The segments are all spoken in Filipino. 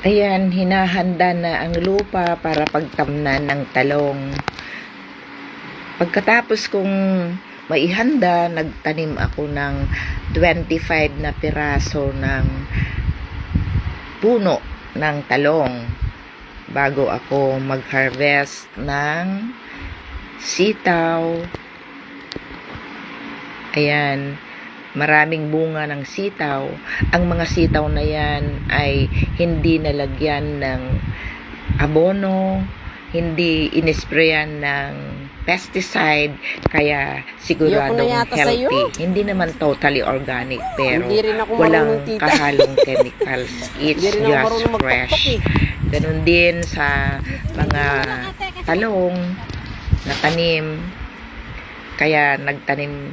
Ayan, hinahanda na ang lupa para pagtamnan ng talong. Pagkatapos kong maihanda, nagtanim ako ng 25 na piraso ng puno ng talong bago ako mag-harvest ng sitaw. Ayan, maraming bunga ng sitaw. Ang mga sitaw na yan ay hindi nalagyan ng abono, hindi inisprayan ng pesticide, kaya siguradong healthy. Hindi naman totally organic, pero walang kahalong chemicals. It's just fresh. Ganun din sa mga talong na tanim. Kaya nagtanim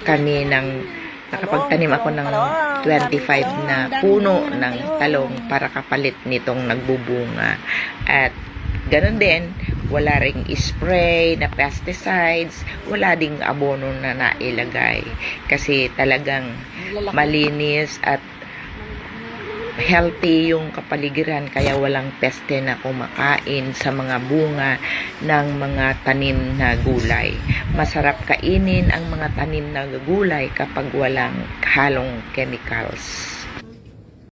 kami nakapagtanim ako ng 25 na puno ng talong para kapalit nitong nagbubunga. At ganun din, wala ring spray na pesticides, wala ding abono na nailagay. Kasi talagang malinis at healthy yung kapaligiran, kaya walang peste na kumakain sa mga bunga ng mga tanim na gulay. Masarap kainin ang mga tanim na gulay kapag walang halong chemicals.